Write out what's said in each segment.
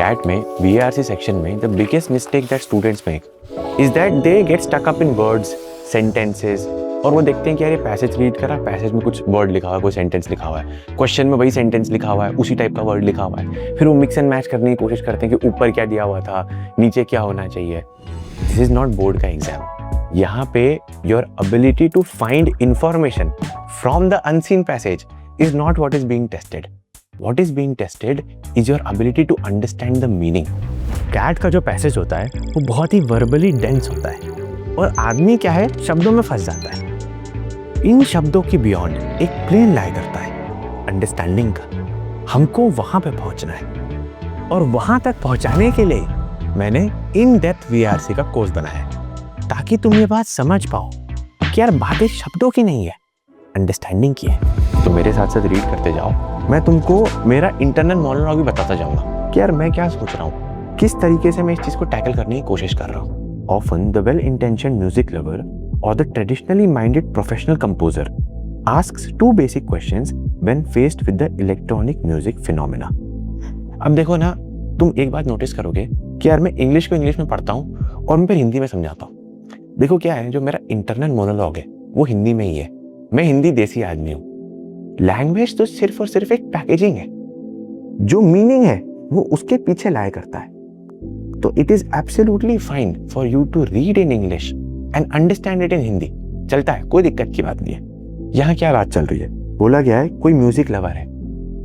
CAT में VARC section में the biggest mistake that students make is that they get stuck up in words, sentences और वो देखते हैं कि यार ये पैसेज रीड करा, पैसेज में कुछ वर्ड लिखा हुआ है, कोई सेंटेंस लिखा हुआ है, क्वेश्चन में वही सेंटेंस लिखा हुआ है, उसी टाइप का वर्ड लिखा हुआ है, फिर वो मिक्स एंड मैच करने की कोशिश करते हैं कि ऊपर क्या दिया हुआ था, नीचे क्या होना चाहिए। दिस इज नॉट बोर्ड का एग्जाम। यहाँ पे your ability to find information from the unseen passage is not what is being tested. What is being tested is your ability to understand the meaning. CAT का जो passage होता है वो बहुत ही verbally dense होता है और आदमी क्या है, शब्दों में फंस जाता है। इन शब्दों की बियॉन्ड एक प्लेन लाई करता है अंडरस्टैंडिंग का। हमको वहां पे पहुंचना है और वहां तक पहुंचाने के लिए मैंने इन डेप्थ VARC का कोर्स बनाया है ताकि तुम ये बात समझ पाओ कि यार बातें शब्दों की नहीं है, अंडरस्टैंडिंग की है। तो मेरे साथ साथ रीड करते जाओ, मैं तुमको मेरा इंटरनल मोनोलॉग भी बताता जाऊंगा कि यार मैं क्या सोच रहा हूँ, किस तरीके से मैं इस चीज को टैकल करने की कोशिश कर रहा हूँ। Often the well-intentioned music lover or the traditionally minded professional composer asks two basic questions when faced with the electronic music phenomena. अब देखो ना, तुम एक बात नोटिस करोगे कि यार मैं इंग्लिश को इंग्लिश में पढ़ता हूँ और मैं फिर हिंदी में समझाता हूँ। देखो क्या है, जो मेरा इंटरनल मोनोलॉग है वो हिंदी में ही है। मैं हिंदी देसी आदमी हूँ। लैंग्वेज तो सिर्फ और सिर्फ एक पैकेजिंग है, जो मीनिंग है वो उसके पीछे लाया करता है। तो it is absolutely fine for you to read in English and understand it in Hindi. चलता है, कोई दिक्कत की बात नहीं है। यहाँ क्या बात चल रही है, बोला गया है कोई म्यूजिक लवर है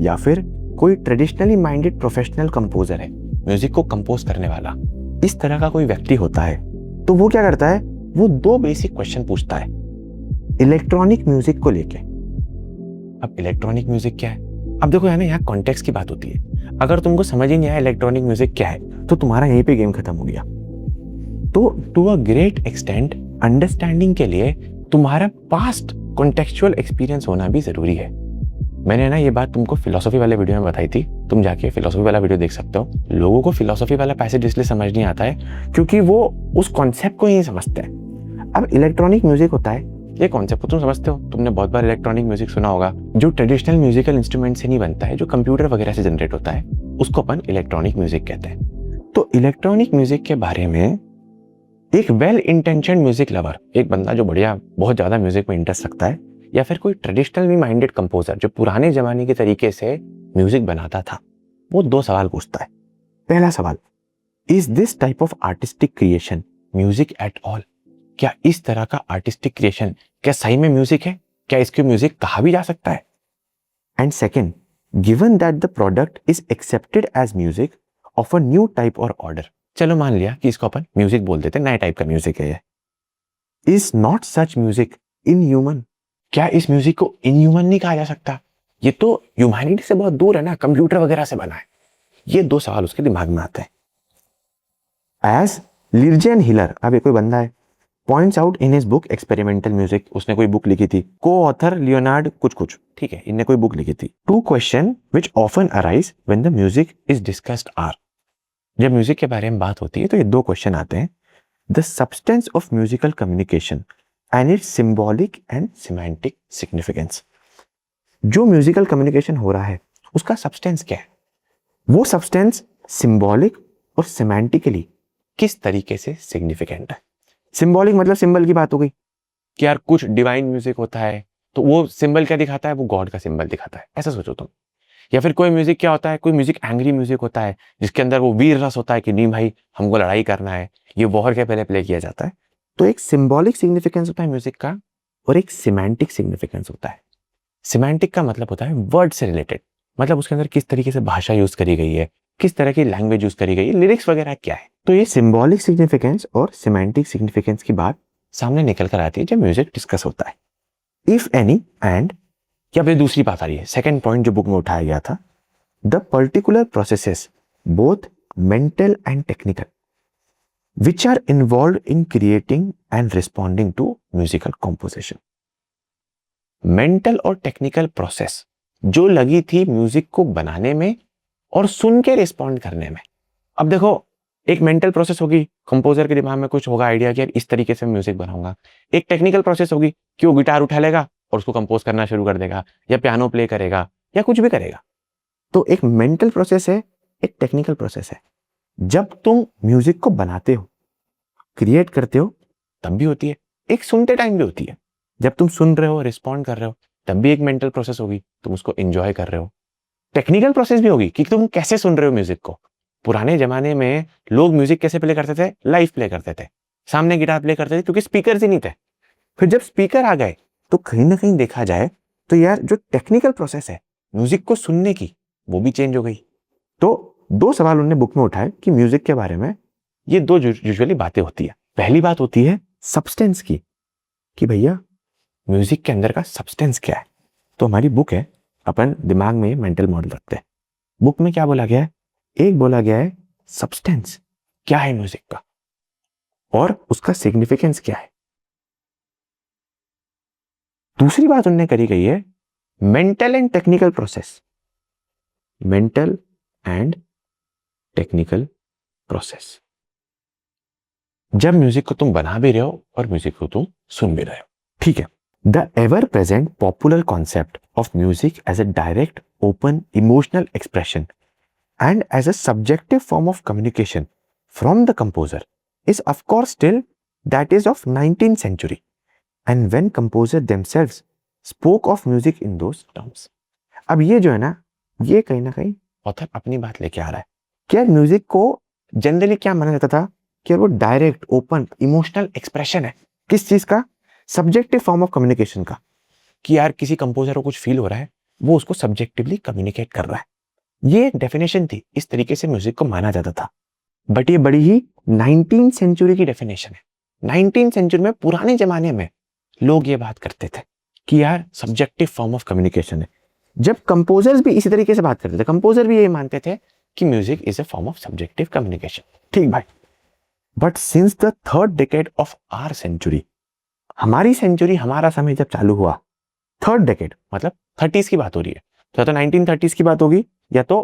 या फिर कोई ट्रेडिशनली माइंडेड प्रोफेशनल कंपोजर है, म्यूजिक को कंपोज करने वाला, इस तरह का कोई व्यक्ति होता है तो वो क्या करता है, वो दो बेसिक क्वेश्चन पूछता है इलेक्ट्रॉनिक म्यूजिक को लेके। अब इलेक्ट्रॉनिक म्यूजिक क्या है? अब देखो है ना, यहाँ कॉन्टेक्स्ट की बात होती है। अगर तुमको समझ ही नहीं आया इलेक्ट्रॉनिक म्यूजिक क्या है तो तुम्हारा यहीं पे गेम खत्म हो गया। तो to a great extent understanding के लिए तुम्हारा पास्ट कॉन्टेक्चुअल एक्सपीरियंस होना भी जरूरी है। मैंने ना ये बात तुमको फिलोसफी वाले वीडियो में बताई थी, तुम जाके फिलोसफी वाला वीडियो देख सकते हो। लोगों को फिलोसफी वाला पैसेज इसलिए समझ नहीं आता है क्योंकि वो उस कॉन्सेप्ट को ही समझते हैं। अब इलेक्ट्रॉनिक म्यूजिक होता है, ये कॉन्सेप्ट को तुम समझते हो, तुमने बहुत बार इलेक्ट्रॉनिक म्यूजिक सुना होगा, जो ट्रेडिशनल म्यूजिकल इंस्ट्रूमेंट से नहीं बनता है, जो कंप्यूटर वगैरह से जनरेट होता है, उसको अपन इलेक्ट्रॉनिक म्यूजिक कहते हैं। तो इलेक्ट्रॉनिक म्यूजिक के बारे में एक वेल इंटेंशन्ड म्यूजिक लवर, एक बंदा जो बढ़िया बहुत ज्यादा म्यूजिक में इंटरेस्ट रखता है, या फिर कोई ट्रेडिशनली माइंडेड कंपोजर जो पुराने जमाने के तरीके से म्यूजिक बनाता था, वो दो सवाल पूछता है। पहला सवाल, is this type of artistic creation music at all? क्या इस तरह का आर्टिस्टिक क्रिएशन क्या सही में म्यूजिक है? क्या इसको म्यूजिक कहा भी जा सकता है? And second, given that the product is accepted as music of a new type or order, चलो मान लिया कि इसको अपन म्यूजिक बोल देते, नए टाइप का म्यूजिक है ये। Is not such music in human? क्या इस म्यूजिक को इन ह्यूमन नहीं कहा जा सकता? ये तो ह्यूमैनिटी से बहुत दूर है ना, कंप्यूटर वगैरह से बना है। ये दो सवाल उसके दिमाग में आते हैं। एज लिर्जेन हिलर, अब ये कोई बंदा है, points out in his book experimental music, उसने कोई बुक लिखी थी, को ऑथर लियोनार्ड कुछ कुछ, ठीक है, इनने कोई बुक लिखी थी। Two question which often arise when the music is discussed are, जब म्यूजिक के बारे में बात होती है तो ये दो क्वेश्चन आते हैं। The substance of musical communication and it's symbolic and semantic significance. जो म्यूजिकल कम्युनिकेशन हो रहा है उसका सब्सटेंस क्या है, वो सब्सटेंस सिंबॉलिक और सिमेंटिकली किस तरीके से सिग्निफिकेंट है। सिंबॉलिक मतलब सिंबल की बात हो गई कि यार कुछ डिवाइन म्यूजिक होता है तो वो सिंबल क्या दिखाता है, वो गॉड का सिंबल दिखाता है, ऐसा सोचो तुम। या फिर कोई म्यूजिक क्या होता है, कोई म्यूजिक एंग्री म्यूजिक होता है जिसके अंदर वो वीर रस होता है कि नहीं भाई हमको लड़ाई करना है, ये वॉर के पहले प्ले किया जाता है। तो एक सिंबॉलिक सिग्निफिकेंस होता है म्यूजिक का और एक सिमेंटिक सिग्निफिकेंस होता है। सिमेंटिक का मतलब होता है वर्ड से रिलेटेड, मतलब उसके अंदर किस तरीके से भाषा यूज करी गई है, किस तरह की लैंग्वेज यूज करी गई है, लिरिक्स वगैरह क्या है। तो ये सिंबॉलिक सिग्निफिकेंस और सिमेंटिक सिग्निफिकेंस की बात सामने निकल कर आती है जब म्यूजिक डिस्कस होता है। इफ एनी एंड, या फिर दूसरी बात आ रही है, सेकंड पॉइंट जो बुक में उठाया गया था, the particular processes both mental and technical which are involved in creating and responding to musical composition. Mental और टेक्निकल प्रोसेस जो लगी थी म्यूजिक को बनाने में और सुन के रिस्पॉन्ड करने में। अब देखो, एक मेंटल प्रोसेस होगी, कंपोजर के दिमाग में कुछ होगा आइडिया कि यार इस तरीके से म्यूजिक बनाऊंगा। एक टेक्निकल प्रोसेस होगी कि वो गिटार उठा लेगा और उसको कंपोज करना शुरू कर देगा, या पियानो प्ले करेगा, या कुछ भी करेगा। तो एक मेंटल प्रोसेस है एक टेक्निकल प्रोसेस है। जब तुम म्यूजिक को बनाते हो, क्रिएट करते हो, तब भी होती है, एक सुनते टाइम भी होती है। जब तुम सुन रहे हो, रिस्पॉन्ड कर रहे हो, तब भी एक मेंटल प्रोसेस होगी, तुम उसको एंजॉय कर रहे हो। टेक्निकल प्रोसेस भी होगी कि तुम कैसे सुन रहे हो म्यूजिक को। पुराने जमाने में लोग म्यूजिक कैसे प्ले करते थे? लाइव प्ले करते थे, सामने गिटार प्ले करते थे, क्योंकि स्पीकर ही नहीं थे। फिर जब स्पीकर आ गए तो कहीं ना कहीं देखा जाए तो यार जो टेक्निकल प्रोसेस है म्यूजिक को सुनने की, वो भी चेंज हो गई। तो 2 सवाल उन्होंने बुक में उठाए कि म्यूजिक के बारे में ये 2 यूजुअली बातें होती है। पहली बात होती है सब्सटेंस की, कि भैया म्यूजिक के अंदर का सब्सटेंस क्या है। तो हमारी बुक है, अपन दिमाग में मेंटल मॉडल रखते हैं। बुक में क्या बोला गया है? एक बोला गया है सब्सटेंस क्या है म्यूजिक का, और उसका सिग्निफिकेंस क्या है। दूसरी बात उन्होंने करी गई है mental and technical process. Mental and technical process, जब म्यूजिक को तुम बना भी रहे हो और म्यूजिक को तुम सुन भी रहे हो। ठीक है। The ever present popular concept of music as a direct, open, emotional expression and as a subjective form of communication from the composer is of course still that is of 19th century, and when composer themselves spoke of music in those terms। अब ये जो है ना, ये कहीं ना कहीं author अपनी बात लेके आ रहा है कि यार म्यूजिक को जनरली क्या माना जाता था कि वो डायरेक्ट, ओपन, इमोशनल एक्सप्रेशन है। किस चीज का? सब्जेक्टिव फॉर्म ऑफ कम्युनिकेशन का, कि यार किसी कंपोजर को कुछ फील हो रहा है, वो उसको सब्जेक्टिवली कम्युनिकेट कर रहा है। ये एक डेफिनेशन थी, इस तरीके से म्यूजिक को माना जाता था। बट ये बड़ी ही 19th सेंचुरी की डेफिनेशन है। 19th सेंचुरी में, पुराने जमाने में लोग ये बात करते थे कि यार सब्जेक्टिव फॉर्म ऑफ कम्युनिकेशन है। जब कंपोजर्स भी इसी तरीके से बात करते थे, कंपोजर भी ये मानते थे कि music is a form of subjective communication. ठीक भाई। But since the 3rd decade of our century, हमारी सेंचुरी, हमारा समय जब चालू हुआ, 3rd decade मतलब 30s की बात हो रही है, तो 1930s की बात होगी, या तो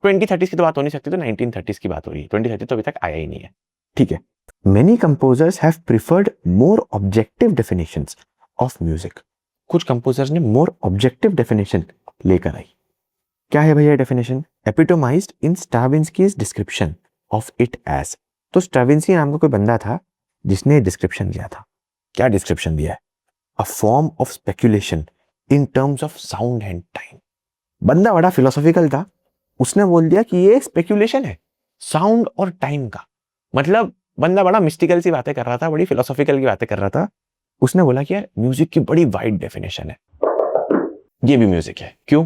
2030s की तो बात हो नहीं सकती, तो 1930s की बात हो रही है। 2030 तो अभी तक आया ही नहीं है। ठीक है। Many composers have preferred more objective definitions of music. कुछ कंपोजर्स ने मोर ऑब्जेक्टिव डेफिनेशन लेकर आई। क्या है भैया definition? Epitomised in Stravinsky's description of it as. तो स्ट्राविंस्की नाम का कोई बंदा था जिसने डिस्क्रिप्शन दिया था। क्या डिस्क्रिप्शन दिया है? अ form of speculation in terms of sound and time. बंदा बड़ा फिलोसॉफिकल था, उसने बोल दिया कि ये स्पेक्यूलेशन है साउंड और टाइम का। मतलब बंदा बड़ा मिस्टिकल सी बातें कर रहा था, बड़ी फिलोसॉफिकल की बातें कर रहा था। उसने बोला कि यार म्यूजिक की बड़ी वाइड डेफिनेशन है, ये भी म्यूजिक है। क्यों?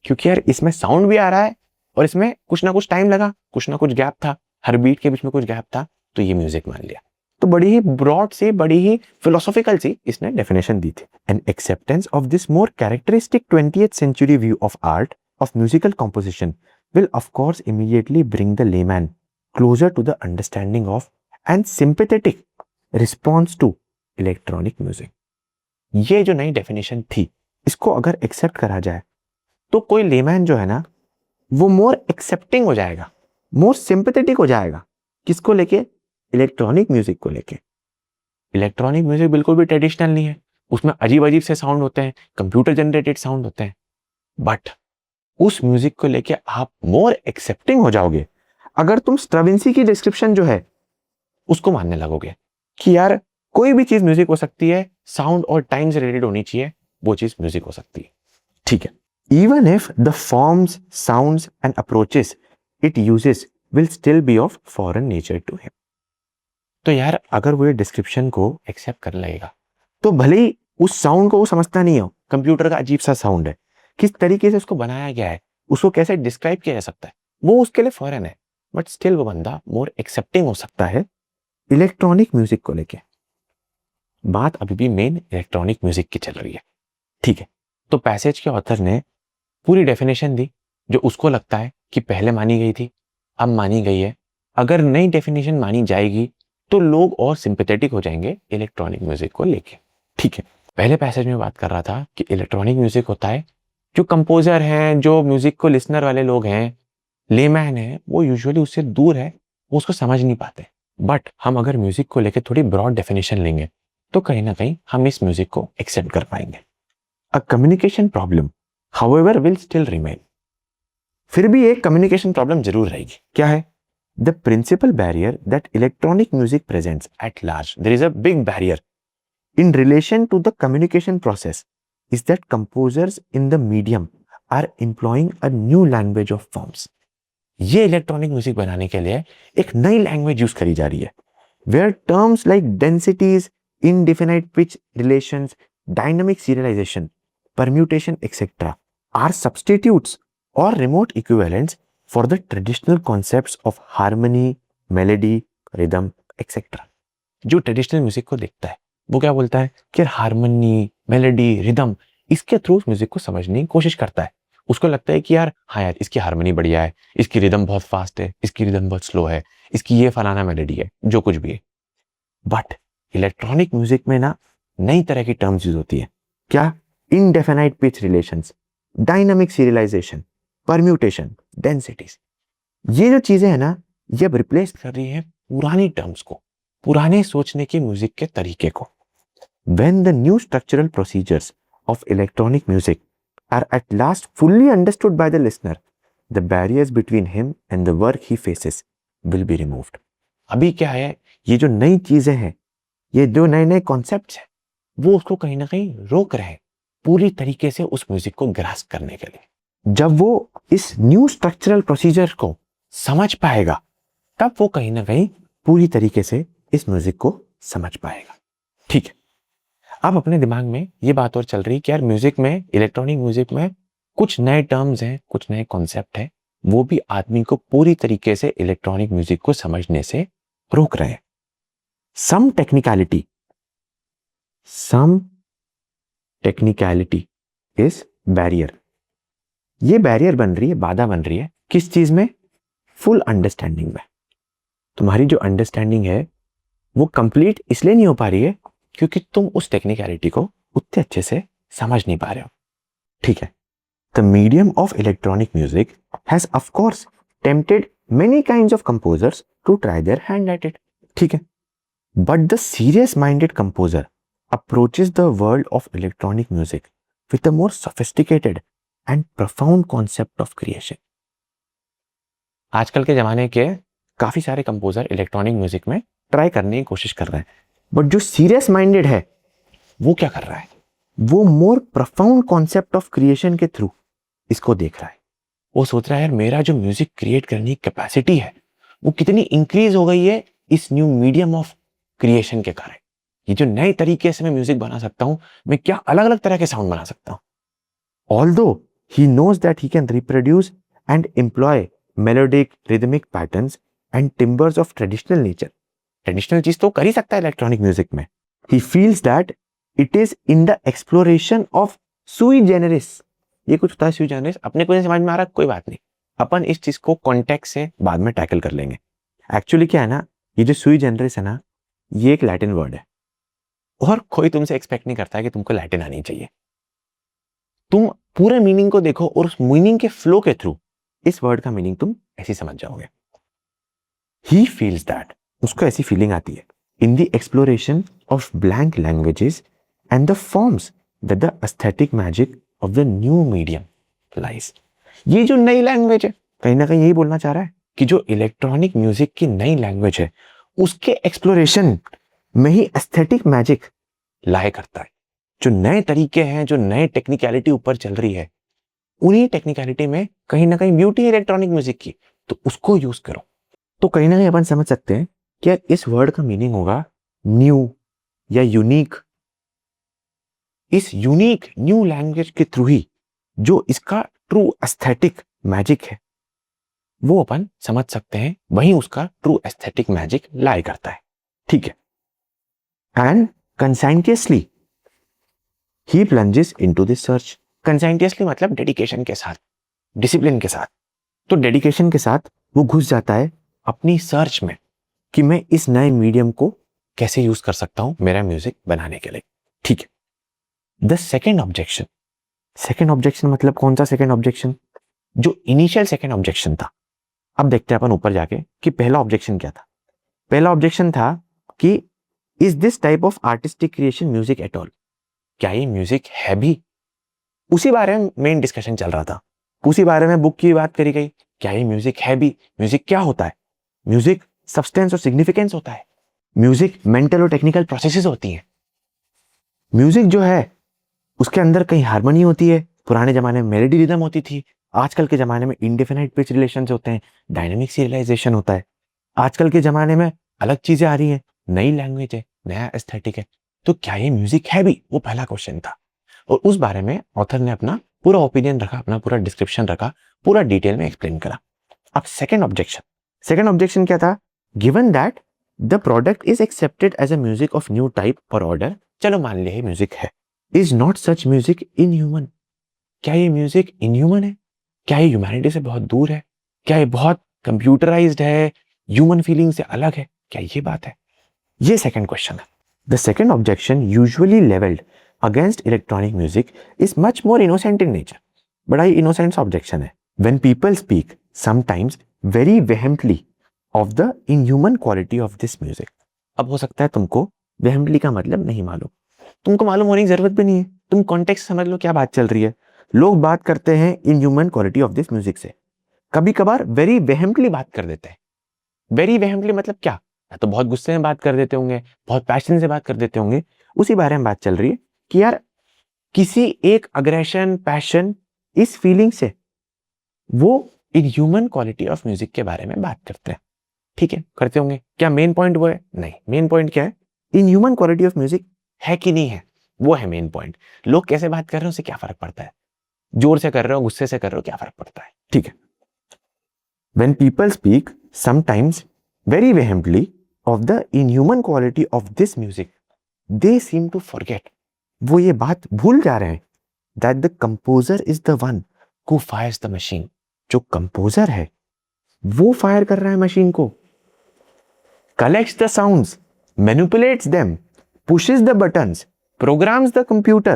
क्योंकि यार इसमें साउंड भी आ रहा है और इसमें कुछ ना कुछ टाइम लगा, कुछ ना कुछ गैप था, हर बीट के बीच में कुछ गैप था, तो ये म्यूजिक मान लिया। तो बड़ी ही ब्रॉड सी, बड़ी ही फिलोसॉफिकल सी इसने डेफिनेशन दी थी। An acceptance of this more characteristic 20th century view of art of musical composition will of course immediately bring the layman closer to the understanding of and sympathetic response to electronic music। ये जो नई definition थी, इसको अगर accept करा जाए तो कोई लेमैन जो है ना, वो मोर एक्सेप्टिंग हो जाएगा, मोर सिंपैथेटिक हो जाएगा। किसको लेके? इलेक्ट्रॉनिक म्यूजिक को लेके। इलेक्ट्रॉनिक म्यूजिक बिल्कुल भी ट्रेडिशनल नहीं है, उसमें अजीब अजीब से साउंड होते हैं, कंप्यूटर जनरेटेड साउंड होते हैं। बट उस म्यूजिक को लेके आप मोर एक्सेप्टिंग हो जाओगे अगर तुम स्ट्राविंस्की की डिस्क्रिप्शन जो है उसको मानने लगोगे कि यार कोई भी चीज म्यूजिक हो सकती है, साउंड और टाइम से रिलेटेड होनी चाहिए, वो चीज म्यूजिक हो सकती है। ठीक है। Even if the forms, sounds and approaches it uses will still be of foreign nature to him. तो यार अगर वो ये डिस्क्रिप्शन को एक्सेप्ट कर लगेगा, तो भले ही उस साउंड को वो समझता नहीं हो, कंप्यूटर का अजीब सा साउंड है, किस तरीके से उसको बनाया गया है, उसको कैसे डिस्क्राइब किया जा सकता है, वो उसके लिए फॉरेन है, बट स्टिल वो बंदा मोर एक्सेप्टिंग हो सकता है इलेक्ट्रॉनिक म्यूजिक को लेके। बात अभी भी मेन इलेक्ट्रॉनिक म्यूजिक की चल रही है। ठीक है। तो पैसेज के ऑथर ने पूरी डेफिनेशन दी जो उसको लगता है कि पहले मानी गई थी, अब मानी गई है। अगर नई डेफिनेशन मानी जाएगी तो लोग और सिंपैथेटिक हो जाएंगे इलेक्ट्रॉनिक म्यूजिक को लेके। ठीक है। पहले पैसेज में बात कर रहा था कि इलेक्ट्रॉनिक म्यूजिक होता है जो कंपोजर हैं, जो म्यूजिक को लिसनर वाले लोग हैं, लेमैन है, वो यूजुअली उससे दूर है, वो उसको समझ नहीं पाते। बट हम अगर म्यूजिक को लेके थोड़ी ब्रॉड डेफिनेशन लेंगे तो कहीं ना कहीं हम इस म्यूजिक को एक्सेप्ट कर पाएंगे। A communication problem however will still remain. फिर भी एक कम्युनिकेशन प्रॉब्लम जरूर रहेगी। क्या है? The principal barrier that electronic music presents at large, there is a big barrier in relation to the communication process is that composers in the medium are employing a new language of forms. ये electronic music बनाने के लिए एक नई language use करी जा रही है, where terms like densities, indefinite pitch relations, dynamic serialization, permutation, etc. are substitutes or remote equivalents for the traditional concepts of harmony, melody, rhythm, etc. जो ट्रेडिशनल म्यूजिक को देखता है वो क्या बोलता है कि हारमोनी, मेलोडी, रिदम, इसके थ्रू उस म्यूजिक को समझने की कोशिश करता है। उसको लगता है कि यार हाँ यार इसकी हारमोनी बढ़िया है, इसकी रिदम बहुत फास्ट है, इसकी रिदम बहुत स्लो है, इसकी ये फलाना मेलोडी है, जो कुछ भी है। बट इलेक्ट्रॉनिक म्यूजिक में ना नई तरह की टर्म्स यूज होती है। क्या? Indefinite pitch relations, dynamic serialisation, permutation, densities. ये जो चीजें हैं ना, ये अब रिप्लेस कर रही है पुरानी टर्म्स को, पुराने सोचने के म्यूजिक के तरीके को। When the new structural procedures of electronic music are at last fully understood by the listener, the barriers between him and the work he faces will be removed. अभी क्या है, ये जो नई चीजें हैं, ये जो नए नए कॉन्सेप्ट्स हैं, वो उसको कहीं ना कहीं रोक रहे हैं पूरी तरीके से उस म्यूजिक को ग्रास्प करने के लिए। जब वो इस न्यू स्ट्रक्चरल प्रोसीजर को समझ पाएगा, तब वो कहीं ना कहीं पूरी तरीके से इस म्यूजिक को समझ पाएगा। ठीक है, अब अपने दिमाग में ये बात और चल रही कि यार म्यूजिक में, इलेक्ट्रॉनिक म्यूजिक में कुछ नए टर्म्स हैं, कुछ नए कॉन्सेप्ट हैं, वो भी आदमी को पूरी तरीके से इलेक्ट्रॉनिक म्यूजिक को समझने से रोक रहे हैं। सम टेक्निकलिटी इज बैरियर। ये बैरियर बन रही है, बाधा बन रही है किस चीज में? फुल अंडरस्टैंडिंग में। तुम्हारी जो अंडरस्टैंडिंग है वो कंप्लीट इसलिए नहीं हो पा रही है क्योंकि तुम उस टेक्निकलिटी को उतने अच्छे से समझ नहीं पा रहे हो। ठीक है, the medium of electronic music has of course tempted many kinds of composers to try their hand at it. ठीक है, but the serious minded composer approaches the world of electronic music with a more sophisticated and profound concept of creation. आजकल के जमाने के काफी सारे composer electronic music में try करने की कोशिश कर रहे हैं, बट जो सीरियस माइंडेड है वो क्या कर रहा है? वो मोर प्रोफाउंड कॉन्सेप्ट ऑफ क्रिएशन के थ्रू इसको देख रहा है। वो सोच रहा है यार मेरा जो म्यूजिक क्रिएट करने की कैपेसिटी है वो कितनी इंक्रीज हो गई है इस न्यू मीडियम ऑफ क्रिएशन के कारण। ये जो नए तरीके से मैं म्यूजिक बना सकता हूं, मैं क्या अलग अलग तरह के साउंड बना सकता हूं। Although he knows that he can reproduce and employ melodic, rhythmic patterns and timbres of traditional nature. Traditional चीज तो कर ही सकता है इलेक्ट्रॉनिक म्यूजिक में। He feels that it is in the exploration of sui generis. ये कुछ होता है सुई जेनरिस, अपने को नहीं समझ में आ रहा, कोई बात नहीं, अपन इस चीज को कॉन्टेक्स्ट से बाद में टैकल कर लेंगे। एक्चुअली क्या है ना, ये जो सुई जेनरिस है ना, ये एक लैटिन वर्ड है और कोई तुमसे एक्सपेक्ट नहीं करता है कि तुमको लैटिन आनी चाहिए। तुम पूरे मीनिंग को देखो और उस मीनिंग के फ्लो के थ्रू इस वर्ड का मीनिंग तुम ऐसे समझ जाओगे। ही फील्स दैट, उसको ऐसी फीलिंग आती है, इन the exploration of blank languages and the forms that the aesthetic magic of the new medium lies. ये जो नई लैंग्वेज है, कहीं ना कहीं यही बोलना चाह रहा है कि जो इलेक्ट्रॉनिक म्यूजिक की नई लैंग्वेज है उसके एक्सप्लोरेशन में ही एस्थेटिक मैजिक लाया करता है। जो नए तरीके हैं, जो नए टेक्निकलिटी ऊपर चल रही है, उन्हीं टेक्निकलिटी में कहीं ना कहीं ब्यूटी है इलेक्ट्रॉनिक म्यूजिक की, तो उसको यूज करो। तो कहीं ना कहीं अपन समझ सकते हैं कि इस वर्ड का मीनिंग होगा न्यू या यूनिक। इस यूनिक न्यू लैंग्वेज के थ्रू ही जो इसका ट्रू एस्थेटिक मैजिक है वो अपन समझ सकते हैं, वहीं उसका ट्रू एस्थेटिक मैजिक लाई करता है। ठीक है, and conscientiously he plunges into this search. Conscientiously मतलब डेडिकेशन के साथ, डिसिप्लिन के साथ। तो डेडिकेशन के साथ वो घुस जाता है अपनी सर्च में कि मैं इस नए मीडियम को कैसे यूज कर सकता हूं मेरा म्यूजिक बनाने के लिए। ठीक है, द सेकेंड ऑब्जेक्शन मतलब कौन सा सेकेंड ऑब्जेक्शन? जो इनिशियल सेकेंड ऑब्जेक्शन था। अब देखते हैं अपन ऊपर जाके कि पहला ऑब्जेक्शन क्या था। पहला ऑब्जेक्शन था कि is this type of artistic creation music at all? क्या ये म्यूजिक है भी? उसी बारे में मेन डिस्कशन चल रहा था उसी बारे में बुक की बात करी गई, क्या ये म्यूजिक है भी? म्यूजिक क्या होता है? म्यूजिक सब्सटेंस और सिग्निफिकेंस होता है। म्यूजिक मेंटल और टेक्निकल प्रोसेसेस होती हैं। म्यूजिक जो है उसके अंदर कहीं हार्मनी होती है, पुराने जमाने में मेलोडी रिदम होती थी, आजकल के जमाने में इंडेफिनाइट पिच रिलेशंस होते हैं, डायनामिक सीरियलाइजेशन होता है। आजकल के जमाने में अलग चीजें आ रही हैं, नई लैंग्वेज है, नया एस्थेटिक है। तो क्या ये म्यूजिक है भी? वो पहला क्वेश्चन था, और उस बारे में ऑथर ने अपना पूरा ओपिनियन रखा, अपना पूरा डिस्क्रिप्शन रखा, पूरा डिटेल में एक्सप्लेन करा। अब सेकेंड ऑब्जेक्शन क्या था? Given that the product is accepted as a music of new type or order, चलो मान लिया म्यूजिक है, is not such music inhuman. क्या ये म्यूजिक इनह्यूमन है? क्या ये ह्यूमैनिटी से बहुत दूर है? क्या ये बहुत कंप्यूटराइज्ड है, ह्यूमन फीलिंग से अलग है? क्या ये बात है? ये सेकंड क्वेश्चन है। The second objection usually levelled against electronic music is much more innocent in nature. बड़ा ही इनोसेंट ऑब्जेक्शन है। When people speak sometimes very vehemently of the inhuman quality of this music. अब हो सकता है तुमको वेहेमेंटली का मतलब नहीं मालूम, तुमको मालूम होने की जरूरत भी नहीं है, तुम कॉन्टेक्स्ट समझ लो क्या बात चल रही है। लोग बात करते हैं inhuman quality of this music से, कभी कभार वेरी वेहेमेंटली बात कर देते हैं। वेरी वेहेमेंटली मतलब क्या? या तो बहुत गुस्से में बात कर देते होंगे, बहुत पैशन से बात कर देते होंगे। उसी बारे में बात चल रही है कि यार किसी एक अग्रेशन, पैशन, इस फीलिंग से वो इनह्यूमन क्वालिटी ऑफ म्यूजिक के बारे में बात करते हैं। ठीक है, करते होंगे। क्या मेन पॉइंट वो है? नहीं, मेन पॉइंट क्या है? इनह्यूमन क्वालिटी ऑफ म्यूजिक है कि नहीं है, वो है मेन पॉइंट। लोग कैसे बात कर रहे हैं उससे क्या फर्क पड़ता है? जोर से कर रहे हो, गुस्से से कर रहे हो, क्या फर्क पड़ता है? ठीक है। When people speak sometimes very vehemently of the inhuman quality of this music, they seem to forget, वो ये बात भूल जा रहे हैं that the composer is the one who fires the machine। जो कंपोजर है वो फायर कर रहा है मशीन को, collects the sounds, manipulates them, pushes the buttons, programs the computer,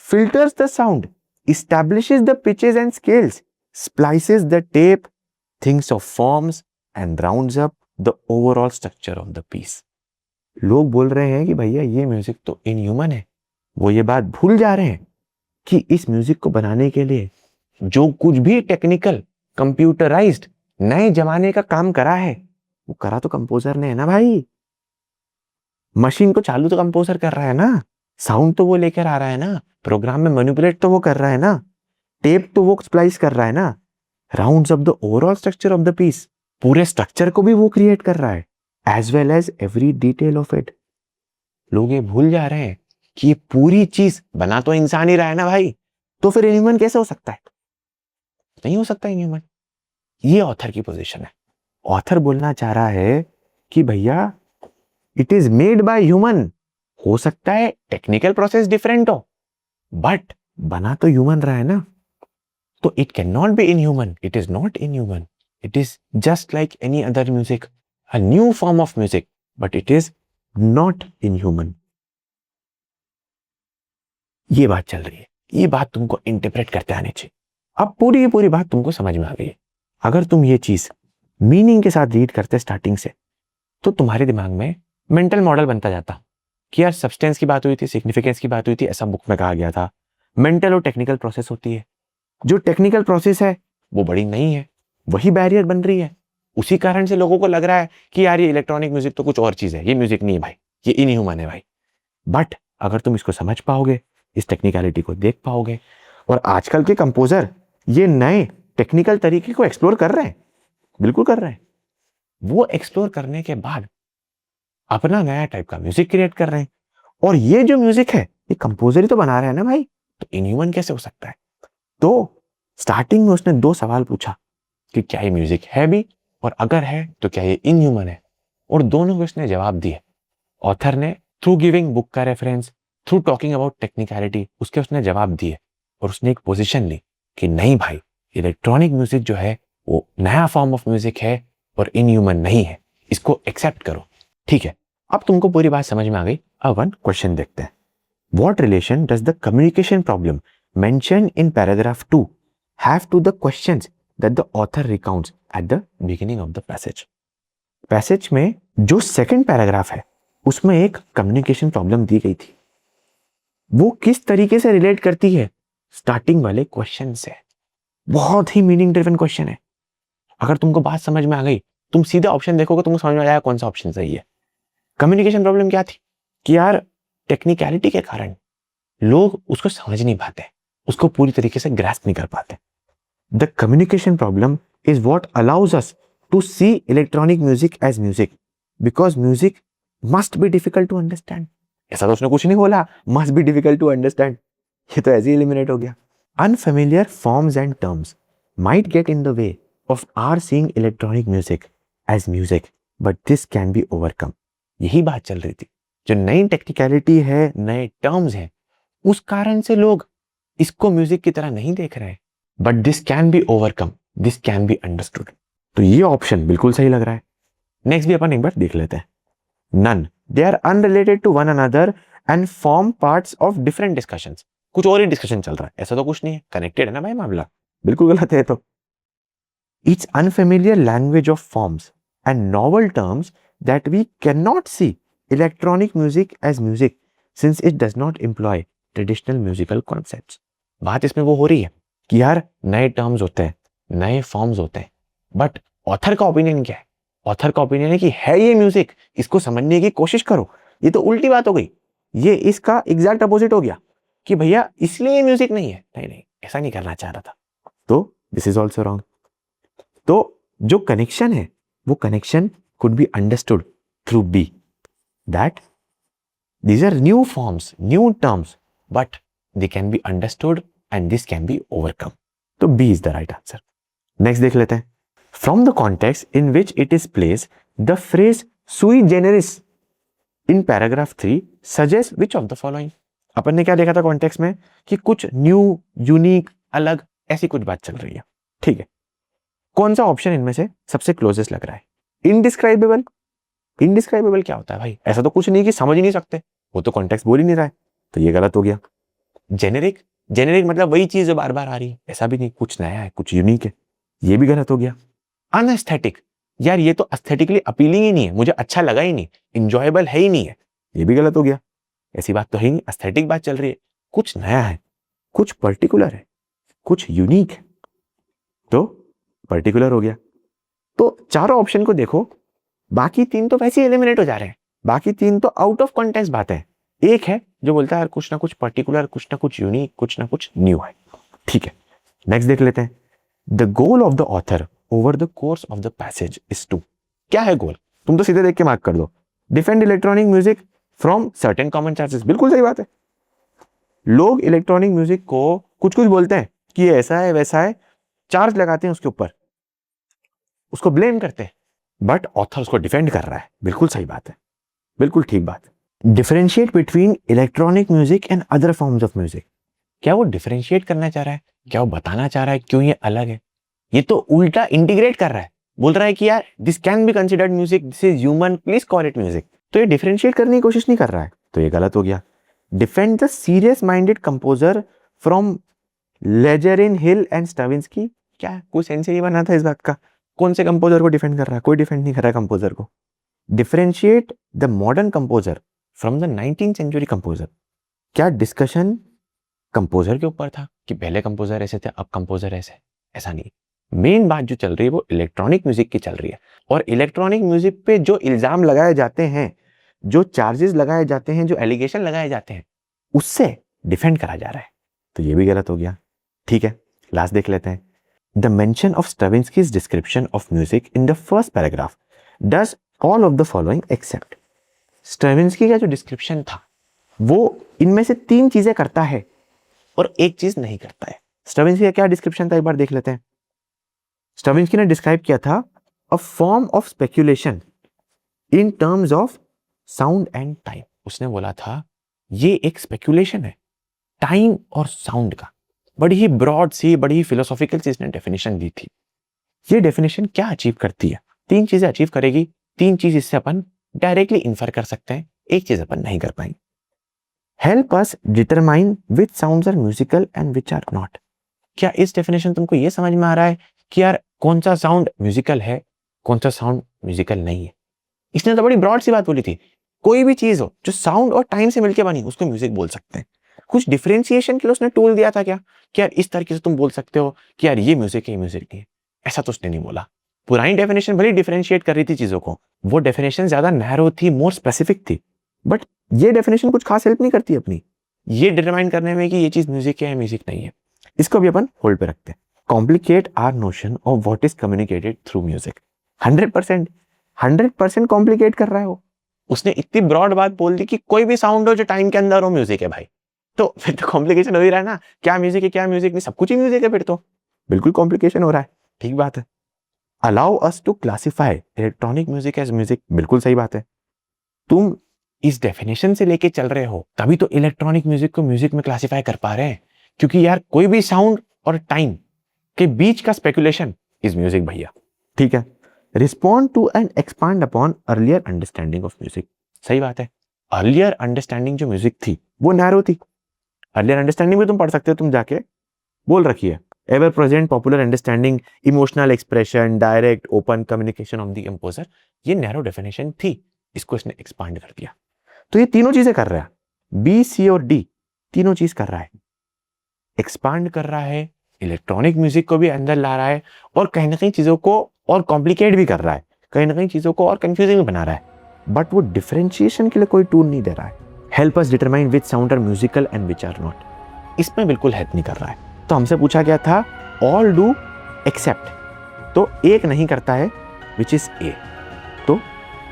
filters the sound, establishes the pitches and scales, splices the tape, thinks of forms and rounds up the overall structure of the piece। लोग बोल रहे हैं कि भैया ये music तो inhuman है। वो ये बात भूल जा रहे हैं कि इस म्यूजिक को बनाने के लिए जो कुछ भी टेक्निकल, कंप्यूटराइज्ड, नए जमाने का काम करा है, वो करा तो कंपोजर ने है ना भाई। मशीन को चालू तो कंपोजर कर रहा है ना, साउंड तो वो लेकर आ रहा है ना, प्रोग्राम में मैनिपुलेट तो वो कर रहा है ना, टेप तो वो स्प्लाइस कर रहा है ना, rounds of the overall structure of the piece, पूरे स्ट्रक्चर को भी वो क्रिएट कर रहा है, as well as every detail of it. लोग ये भूल जा रहे हैं कि ये पूरी चीज बना तो इंसान ही रहा है ना भाई, तो फिर इनह्यूमन कैसे हो सकता है? नहीं हो सकता इनह्यूमन। ये ऑथर की पोजीशन है। ऑथर बोलना चाह रहा है कि भैया it is made by human. हो सकता है टेक्निकल प्रोसेस डिफरेंट हो, बट बना तो ह्यूमन रहा है ना, तो it can not be inhuman. It is not inhuman, it is just like any other music, a new form of music, but it is not inhuman. ये बात चल रही है, ये बात तुमको इंटरप्रेट करते आने चाहिए। अब पूरी की पूरी बात तुमको समझ में आ गई है। अगर तुम ये चीज मीनिंग के साथ रीड करते स्टार्टिंग से, तो तुम्हारे दिमाग में मेंटल मॉडल बनता जाता कि यार सब्सटेंस की बात हुई थी, सिग्निफिकेंस की बात हुई थी, ऐसा बुक में कहा गया था। मेंटल और टेक्निकल प्रोसेस होती है, जो टेक्निकल प्रोसेस है वो बड़ी नई है, वही बैरियर बन रही है। उसी कारण से लोगों को लग रहा है कि यार ये इलेक्ट्रॉनिक म्यूजिक तो कुछ और चीज है, ये म्यूजिक नहीं है भाई, ये इनह्यूमन है भाई। बट अगर तुम इसको समझ पाओगे, इस टेक्निकलिटी को देख पाओगे, और आजकल के कंपोजर ये नए टेक्निकल तरीके को एक्सप्लोर कर रहे हैं, बिल्कुल कर रहे हैं। वो एक्सप्लोर करने के बाद अपना नया टाइप का म्यूजिक क्रिएट कर रहे हैं, और ये जो म्यूजिक है ये कंपोजर ही तो बना रहा है ना भाई, तो इनह्यूमन कैसे हो सकता है? तो स्टार्टिंग में उसने 2 सवाल पूछा कि क्या ये म्यूजिक है भी, और अगर है तो क्या ये इनह्यूमन है, और दोनों के उसने जवाब दिए। ऑथर ने थ्रू गिविंग बुक का reference, through talking about technicality, उसके उसने जवाब दिए, और उसने एक पोजीशन ली कि नहीं भाई, इलेक्ट्रॉनिक म्यूजिक जो है वो नया फॉर्म ऑफ म्यूजिक है और इनह्यूमन नहीं है, इसको एक्सेप्ट करो। ठीक है, अब तुमको पूरी बात समझ में आ गई। अब 1 क्वेश्चन देखते हैं। What relation does the communication problem mentioned in paragraph 2 have to the questions that the author recounts at the beginning of the passage? Passage में जो सेकंड पैराग्राफ है उसमें एक कम्युनिकेशन प्रॉब्लम दी गई थी, वो किस तरीके से रिलेट करती है स्टार्टिंग वाले क्वेश्चन से? बहुत ही मीनिंग ड्रिवन क्वेश्चन है। अगर तुमको बात समझ में आ गई, तुम सीधा ऑप्शन देखोगे, तुमको समझ में आ जाएगा कौन सा ऑप्शन सही है। कम्युनिकेशन प्रॉब्लम क्या थी कि यार टेक्निकलिटी के कारण लोग उसको समझ नहीं पाते, उसको पूरी तरीके से ग्रास्प नहीं कर पाते। The communication problem is what allows us to see electronic music as music because music must be difficult to understand. ऐसा तो उसने कुछ नहीं बोला, must be difficult to understand, ये तो ऐसे ही एलिमिनेट हो गया। Unfamiliar forms and terms might get in the way of our seeing electronic music as music but this can be overcome. यही बात चल रही थी, जो नई टेक्निकलिटी है, नए टर्म्स हैं, उस कारण से लोग इसको म्यूजिक की तरह नहीं देख रहे हैं। But this can be overcome, this can be understood. तो ये ऑप्शन बिल्कुल सही लग रहा है। नेक्स्ट भी अपन एक बार देख लेते हैं। None, they are unrelated to one another and form parts of different discussions. कुछ और ही डिस्कशन चल रहा है, ऐसा तो कुछ नहीं है, कनेक्टेड है ना भाई मामला, बिल्कुल गलत है तो। It's unfamiliar language of forms and novel terms that we cannot see electronic music as music since it does not employ traditional musical concepts. बात इसमें वो हो रही है कि यार नए टर्म्स होते हैं, नए फॉर्म्स होते हैं, बट ऑथर का ओपिनियन क्या है? ऑथर का ओपिनियन है कि है ये म्यूजिक, इसको समझने की कोशिश करो। ये तो उल्टी बात हो गई, ये इसका एग्जैक्ट अपोजिट हो गया कि भैया इसलिए ये म्यूजिक नहीं है। नहीं नहीं, ऐसा नहीं करना चाह रहा था, तो दिस इज ऑल्सो रॉन्ग। तो जो कनेक्शन है वो connection could be understood through B, that these are new forms, new terms, but they can be understood and this can be overcome. तो B is the right answer. Next देख लेते हैं। From the context in which it is place the phrase sui generis in paragraph 3 suggest which of the following. अपन ने क्या देखा था context में कि कुछ न्यू, यूनिक, अलग, ऐसी कुछ बात चल रही है, ठीक है। कौन सा ऑप्शन इनमें से सबसे क्लोजेस्ट लग रहा है? इनडिस्क्राइबेबल। इनडिस्क्राइबेबल क्या होता है भाई? ऐसा तो कुछ नहीं कि समझ ही नहीं सकते, वो तो कॉन्टेक्स्ट बोल ही नहीं रहा है, तो ये गलत हो गया। जेनेरिक, जेनेरिक मतलब वही चीज जो बार बार आ रही है, ऐसा भी नहीं, कुछ नया है, कुछ यूनिक है, ये भी गलत हो गया। अनएस्थेटिक, यार ये तो एस्थेटिकली अपीलिंग ही नहीं है, मुझे अच्छा लगा ही नहीं, इंजॉयबल है ही नहीं है, ये भी गलत हो गया। ऐसी बात तो है ही नहीं, एस्थेटिक बात चल रही है, कुछ नया है, कुछ पर्टिकुलर है, कुछ यूनिक है, तो पर्टिकुलर हो गया। तो चारों ऑप्शन को देखो, बाकी तीन तो वैसे ही एलिमिनेट हो जा रहे हैं, बाकी तीन तो आउट ऑफ कॉन्टेक्स्ट बात है। एक है जो बोलता है कुछ ना कुछ पर्टिकुलर, कुछ ना कुछ यूनिक, कुछ ना कुछ न्यू है, ठीक है। नेक्स्ट देख लेते हैं। The goal of the author over the course of the passage is to. क्या है गोल? तुम तो सीधे देख के मार्क कर दो, defend electronic music from certain common charges. बिल्कुल सही बात है। लोग इलेक्ट्रॉनिक म्यूजिक को कुछ कुछ बोलते हैं कि ये ऐसा है वैसा है, चार्ज लगाते हैं उसके ऊपर, उसको ब्लेम करते हैं, बट ऑथर उसको डिफेंड कर रहा है। बिल्कुल सही बात है, बिल्कुल ठीक बात। Differentiate between electronic music and other forms of music. क्या वो डिफरेंशिएट करना चाह रहा है? क्या वो बताना चाह रहा है क्यों ये अलग है? ये तो उल्टा इंटीग्रेट कर रहा है, बोल रहा है कि यार this can be considered music, this is human, please call it music. तो ये डिफरेंशिएट करने की कोशिश नहीं कर रहा है, तो ये गलत हो गया। Defend the serious minded composer from Lazarin Hill and Stravinsky. क्या कोई सेंस ही नहीं बना था इस बात का? कौन से कंपोजर को डिफेंड कर रहा है? कोई डिफेंड नहीं कर रहा है कंपोजर को। Differentiate the modern composer from the 19th century composer. क्या डिस्कशन कंपोजर के ऊपर था कि पहले कंपोजर ऐसे थे, अब कंपोजर ऐसे? ऐसा नहीं, मेन बात जो चल रही है वो इलेक्ट्रॉनिक म्यूजिक की चल रही है, और इलेक्ट्रॉनिक म्यूजिक पे जो इल्जाम लगाए जाते हैं, जो चार्जेस लगाए जाते हैं, जो एलिगेशन लगाए जाते हैं, उससे डिफेंड करा जा रहा है, तो ये भी गलत हो गया। ठीक है, लास्ट देख लेते हैं। The mention of Stravinsky's description of music in the first paragraph does all of the following except. Stravinsky का जो डिस्क्रिप्शन था वो इनमें से तीन चीजें करता है और एक चीज नहीं करता है। स्ट्राविंस्की का क्या डिस्क्रिप्शन था, एक बार देख लेते हैं। स्ट्राविंस्की ने डिस्क्राइब किया था अ form of speculation in terms of sound and time. उसने बोला था ये एक स्पेक्यूलेशन है टाइम और साउंड का। बड़ी ही ब्रॉड सी, बड़ी ही फिलोसॉफिकल सी इसने डेफिनेशन दी थी। ये डेफिनेशन क्या अचीव करती है? तीन चीजें अचीव करेगी। तीन चीज इससे अपन डायरेक्टली इन्फर कर सकते हैं, एक चीज अपन नहीं कर पाएंगे। Help us determine which sounds are musical and which are not. क्या इस डेफिनेशन तुमको ये समझ में आ रहा है कि यार कौन सा साउंड म्यूजिकल है, कौन सा साउंड म्यूजिकल नहीं है? इसने तो बड़ी ब्रॉड सी बात बोली थी, कोई भी चीज हो जो साउंड और टाइम से मिलकर बनी उसको म्यूजिक बोल सकते हैं। कुछ डिफरेंशिएशन के लिए उसने टूल दिया था क्या कि यार इस तरीके से तुम बोल सकते हो कि यार ये म्यूजिक है, ये म्यूजिक नहीं है? ऐसा तो उसने नहीं बोला। पुरानी डेफिनेशन भले डिफरेंशिएट कर रही थी चीजों को, वो डेफिनेशन ज्यादा नैरो थी, मोर स्पेसिफिक थी, बट ये डेफिनेशन कुछ खास हेल्प नहीं करती अपनी ये डिटरमाइन करने में कि ये चीज म्यूजिक है, म्यूजिक नहीं है। इसको भी अपन होल्ड पे रखते हैं। Complicate our notion of what is communicated through music. 100% complicate कर रहा है वो। उसने इतनी ब्रॉड बात बोल दी कि कोई भी साउंड हो जो टाइम के अंदर हो, म्यूजिक है भाई। तो फिर तो कॉम्प्लिकेशन हो ही रहा है ना, क्या म्यूजिक है क्या म्यूजिक नहीं, सब कुछ ही म्यूजिक है, फिर तो बिल्कुल कॉम्प्लिकेशन हो रहा है। ठीक बात है। Allow us to classify electronic music as music, बिल्कुल सही बात है। तुम इस डेफिनेशन से लेके चल रहे हो तभी तो इलेक्ट्रॉनिक म्यूजिक को म्यूजिक में क्लासिफाई कर पा रहे हैं, क्योंकि यार कोई भी साउंड और टाइम के बीच का स्पेकुलेशन इज म्यूजिक भैया। ठीक है। Respond to and expand upon earlier understanding of music. सही बात है। अर्लियर अंडरस्टैंडिंग जो म्यूजिक थी वो नैरो थी। अर्लियर अंडरस्टैंडिंग में तुम पढ़ सकते हो, तुम जाके बोल रखी है, ever present popular understanding, emotional expression, direct open communication of the composer. ये नैरो डेफिनेशन थी, इसको इसने एक्सपांड कर दिया। तो ये तीनों चीजें कर रहा है, बी, सी और डी तीनों चीज कर रहा है। एक्सपांड कर रहा है, इलेक्ट्रॉनिक म्यूजिक को भी अंदर ला रहा है, और कहीं ना कहीं चीजों को और कॉम्प्लिकेट भी कर रहा है, कहीं ना कहीं चीजों को और कंफ्यूजिंग भी बना रहा है। बट वो डिफरेंशिएशन के लिए कोई टूल नहीं दे रहा है। Help us determine which sound are musical and which are not, इसमें बिल्कुल हेल्प नहीं कर रहा है। तो हमसे पूछा गया था ऑल डू एक्सेप्ट, तो एक नहीं करता है विच इज ए, तो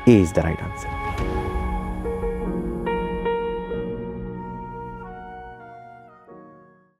ए इज द राइट आंसर।